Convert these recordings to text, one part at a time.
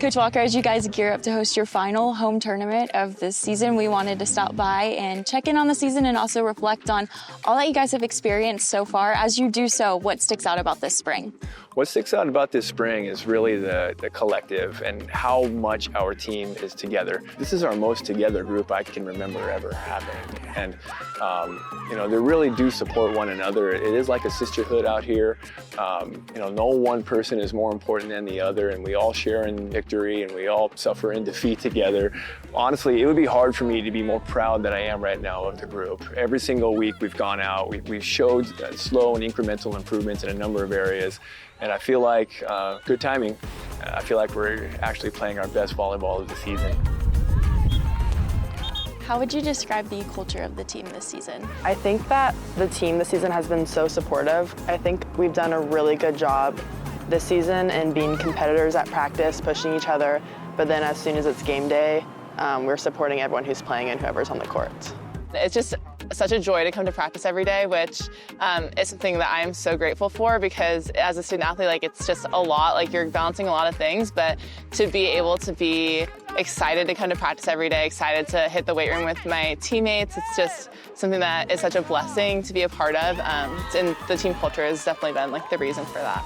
Coach Walker, as you guys gear up to host your final home tournament of this season, we wanted to stop by and check in on the season and also reflect on all that you guys have experienced so far. As you do so, what sticks out about this spring? What sticks out about this spring is really the collective and how much our team is together. This is our most together group I can remember ever having. And, they really do support one another. It is like a sisterhood out here. No one person is more important than the other, and we all share in victory and we all suffer in defeat together. Honestly, it would be hard for me to be more proud than I am right now of the group. Every single week we've gone out, we've showed slow and incremental improvements in a number of areas. And I feel like good timing. I feel like we're actually playing our best volleyball of the season. How would you describe the culture of the team this season? I think that the team this season has been so supportive. I think we've done a really good job this season in being competitors at practice, pushing each other, but then as soon as it's game day, we're supporting everyone who's playing and whoever's on the court. It's just such a joy to come to practice every day, which is something that I am so grateful for, because as a student athlete, it's just a lot. You're balancing a lot of things, but to be able to be excited to come to practice every day, excited to hit the weight room with my teammates, it's just something that is such a blessing to be a part of. And the team culture has definitely been the reason for that.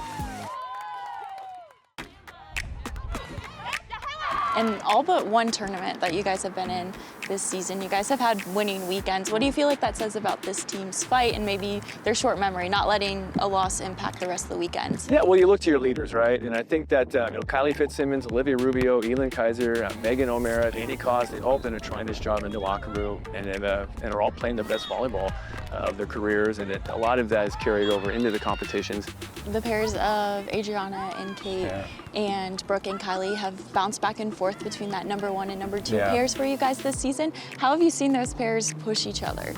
In all but one tournament that you guys have been in this season, you guys have had winning weekends. What do you feel like that says about this team's fight and maybe their short memory, not letting a loss impact the rest of the weekends? Yeah, well, you look to your leaders, right? And I think that Kylie Fitzsimmons, Olivia Rubio, Elin Kaiser, Megan O'Mara, Andy Cos, they've all done a tremendous job in the locker room and are all playing their best volleyball of their careers, and a lot of that is carried over into the competitions. The pairs of Adriana and Kate and Brooke and Kylie have bounced back and forth between that number one and number two pairs for you guys this season. How have you seen those pairs push each other?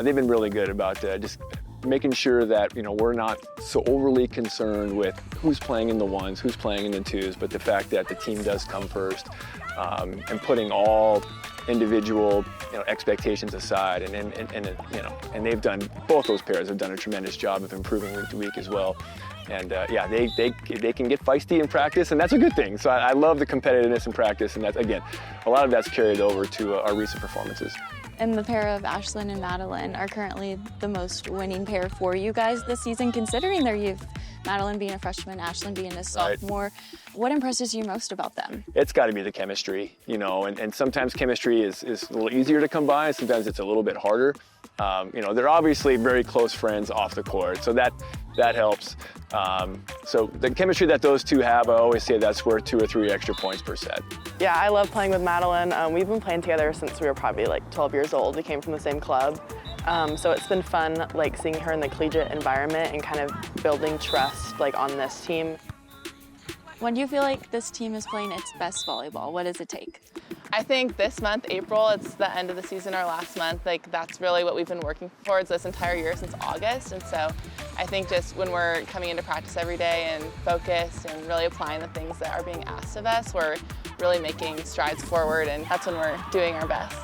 They've been really good about just making sure that we're not so overly concerned with who's playing in the ones, who's playing in the twos, but the fact that the team does come first, and putting all individual expectations aside, and they've done, both those pairs have done a tremendous job of improving week to week as well. And they can get feisty in practice, and that's a good thing. So I love the competitiveness in practice, and that's, again, a lot of that's carried over to our recent performances. And the pair of Ashlyn and Madeline are currently the most winning pair for you guys this season, considering their youth. Madeline being a freshman, Ashlyn being a sophomore. Right. What impresses you most about them? It's got to be the chemistry, and sometimes chemistry is a little easier to come by, sometimes it's a little bit harder. They're obviously very close friends off the court, so that helps. So the chemistry that those two have, I always say that's worth 2 or 3 extra points per set. Yeah, I love playing with Madeline. We've been playing together since we were probably 12 years old. We came from the same club. So it's been fun seeing her in the collegiate environment and kind of building trust on this team. When do you feel like this team is playing its best volleyball? What does it take? I think this month, April, it's the end of the season, our last month. That's really what we've been working towards this entire year since August. And so I think just when we're coming into practice every day and focused and really applying the things that are being asked of us, we're really making strides forward, and that's when we're doing our best.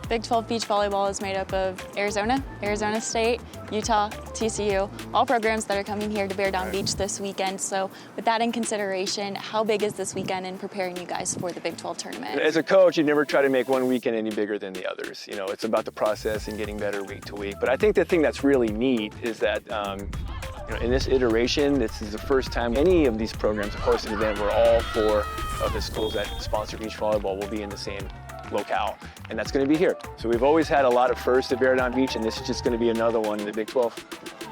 Big 12 Beach Volleyball is made up of Arizona, Arizona State, Utah, TCU, all programs that are coming here to Bear Down Beach this weekend. So with that in consideration, how big is this weekend in preparing you guys for the Big 12 tournament? As a coach, you never try to make one weekend any bigger than the others. It's about the process and getting better week to week. But I think the thing that's really neat is that in this iteration, this is the first time any of these programs have hosted an event where all 4 of the schools that sponsor beach volleyball will be in the same locale, and that's going to be here. So we've always had a lot of firsts at Bear Down Beach, and this is just going to be another one in the Big 12.